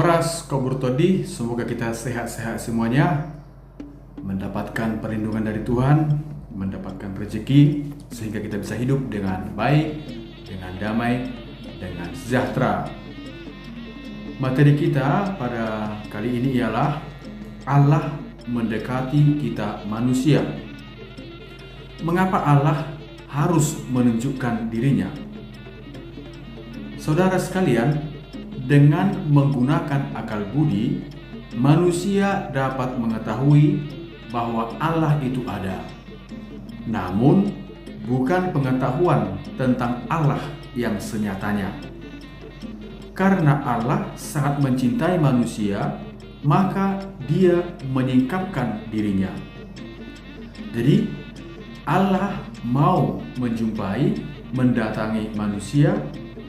Moras Koburtodi, semoga kita sehat-sehat semuanya, mendapatkan perlindungan dari Tuhan, mendapatkan rezeki, sehingga kita bisa hidup dengan baik, dengan damai, dengan sejahtera. Materi kita pada kali ini ialah Allah mendekati kita manusia. Mengapa Allah harus menunjukkan dirinya? Saudara sekalian, dengan menggunakan akal budi, manusia dapat mengetahui bahwa Allah itu ada. Namun, bukan pengetahuan tentang Allah yang senyatanya. Karena Allah sangat mencintai manusia, maka Dia menyingkapkan dirinya. Jadi, Allah mau menjumpai, mendatangi manusia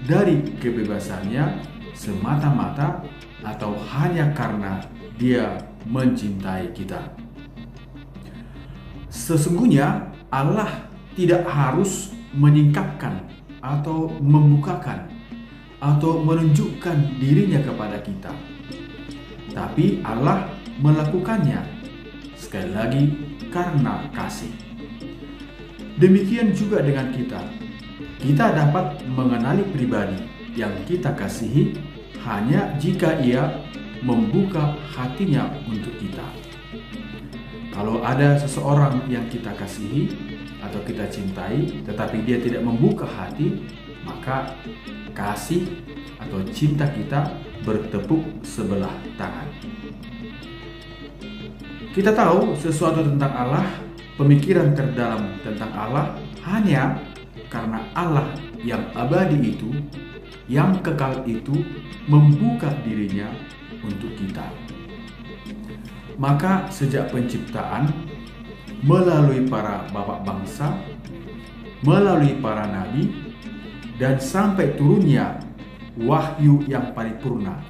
dari kebebasannya semata-mata atau hanya karena Dia mencintai kita. Sesungguhnya Allah tidak harus menyingkapkan atau membukakan atau menunjukkan dirinya kepada kita, tapi Allah melakukannya sekali lagi karena kasih. Demikian juga dengan kita. Kita dapat mengenali pribadi yang kita kasihi hanya jika ia membuka hatinya untuk kita. Kalau ada seseorang yang kita kasihi atau kita cintai tetapi dia tidak membuka hati, maka kasih atau cinta kita bertepuk sebelah tangan. Kita tahu sesuatu tentang Allah, pemikiran terdalam tentang Allah hanya karena Allah yang abadi itu, yang kekal itu, membuka dirinya untuk kita. Maka sejak penciptaan, melalui para bapak bangsa, melalui para nabi, dan sampai turunnya wahyu yang paripurna,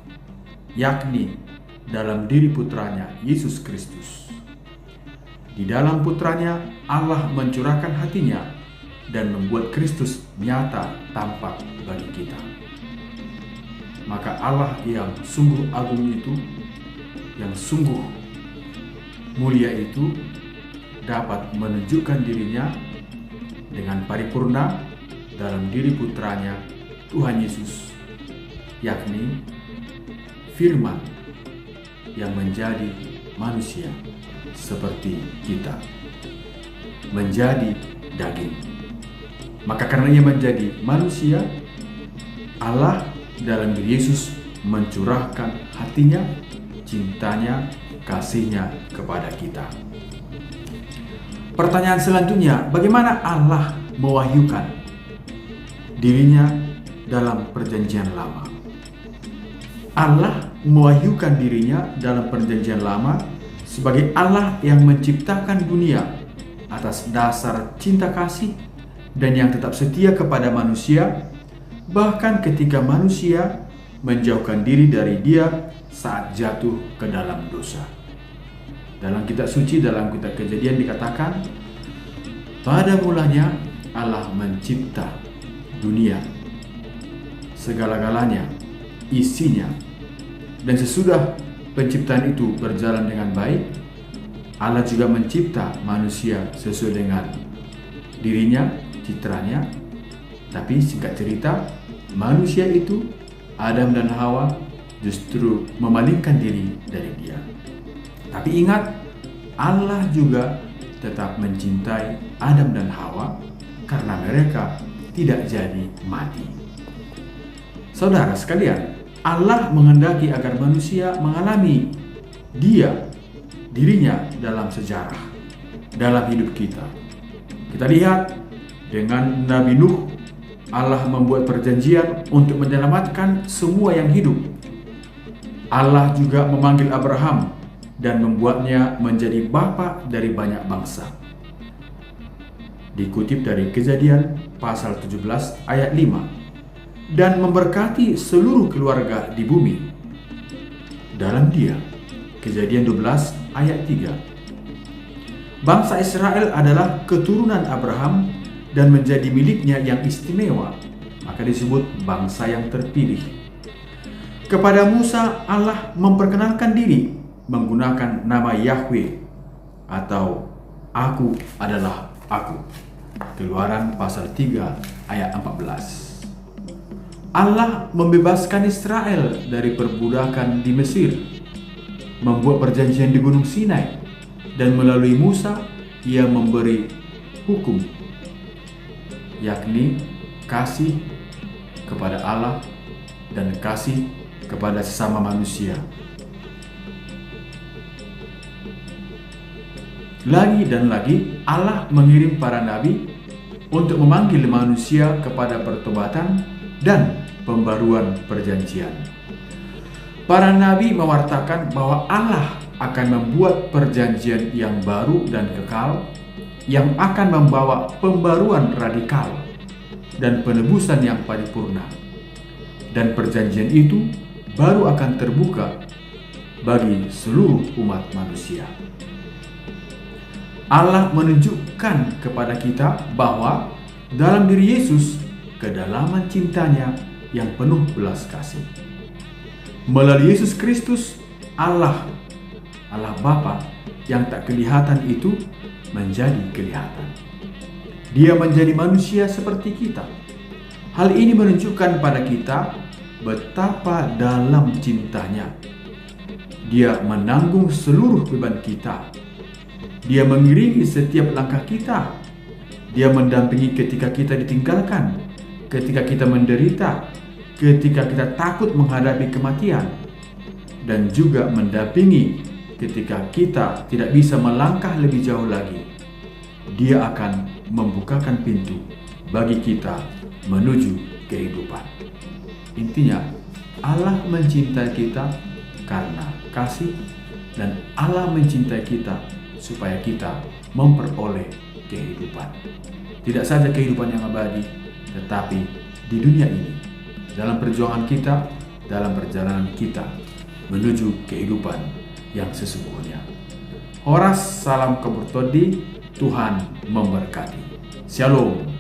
yakni dalam diri putranya Yesus Kristus. Di dalam putranya Allah mencurahkan hatinya dan membuat Kristus nyata tampak bagi kita. Maka Allah yang sungguh agung itu, yang sungguh mulia itu, dapat menunjukkan dirinya dengan paripurna dalam diri putranya Tuhan Yesus, yakni firman yang menjadi manusia seperti kita, menjadi daging. Maka karena ia menjadi manusia, Allah dalam diri Yesus mencurahkan hatinya, cintanya, kasihnya kepada kita. Pertanyaan selanjutnya, bagaimana Allah mewahyukan dirinya dalam perjanjian lama? Allah mewahyukan dirinya dalam perjanjian lama sebagai Allah yang menciptakan dunia atas dasar cinta kasih dan yang tetap setia kepada manusia, bahkan ketika manusia menjauhkan diri dari Dia saat jatuh ke dalam dosa. Dalam kitab suci, dalam kitab Kejadian dikatakan, pada mulanya Allah mencipta dunia, segala-galanya, isinya, dan sesudah penciptaan itu berjalan dengan baik, Allah juga mencipta manusia sesuai dengan dirinya, citranya. Tapi singkat cerita, manusia itu, Adam dan Hawa, justru memalingkan diri dari Dia. Tapi ingat, Allah juga tetap mencintai Adam dan Hawa karena mereka tidak jadi mati. Saudara sekalian, Allah menghendaki agar manusia mengalami dirinya dalam sejarah, dalam hidup kita. Kita lihat dengan Nabi Nuh, Allah membuat perjanjian untuk menyelamatkan semua yang hidup. Allah juga memanggil Abraham dan membuatnya menjadi bapa dari banyak bangsa. Dikutip dari Kejadian pasal 17 ayat 5. Dan memberkati seluruh keluarga di bumi. Dalam Dia, Kejadian 12 ayat 3. Bangsa Israel adalah keturunan Abraham dan menjadi miliknya yang istimewa, maka disebut bangsa yang terpilih. Kepada Musa Allah memperkenalkan diri menggunakan nama Yahweh atau Aku adalah Aku. Keluaran pasal 3 ayat 14. Allah membebaskan Israel dari perbudakan di Mesir, membuat perjanjian di Gunung Sinai, dan melalui Musa Ia memberi hukum, yakni kasih kepada Allah dan kasih kepada sesama manusia. Lagi dan lagi Allah mengirim para nabi untuk memanggil manusia kepada pertobatan dan pembaruan perjanjian. Para nabi mewartakan bahwa Allah akan membuat perjanjian yang baru dan kekal, yang akan membawa pembaruan radikal dan penebusan yang paripurna. Dan perjanjian itu baru akan terbuka bagi seluruh umat manusia. Allah menunjukkan kepada kita bahwa dalam diri Yesus kedalaman cintanya yang penuh belas kasih. Melalui Yesus Kristus, Allah Bapa yang tak kelihatan itu menjadi kelihatan. Dia menjadi manusia seperti kita. Hal ini menunjukkan pada kita betapa dalam cintanya. Dia menanggung seluruh beban kita. Dia mengiringi setiap langkah kita. Dia mendampingi ketika kita ditinggalkan, ketika kita menderita, ketika kita takut menghadapi kematian, dan juga mendampingi ketika kita tidak bisa melangkah lebih jauh lagi. Dia akan membukakan pintu bagi kita menuju kehidupan. Intinya, Allah mencintai kita karena kasih, dan Allah mencintai kita supaya kita memperoleh kehidupan. Tidak saja kehidupan yang abadi, tetapi di dunia ini, dalam perjuangan kita, dalam perjalanan kita menuju kehidupan yang sesungguhnya. Horas salam kebertodi, Tuhan memberkati. Shalom.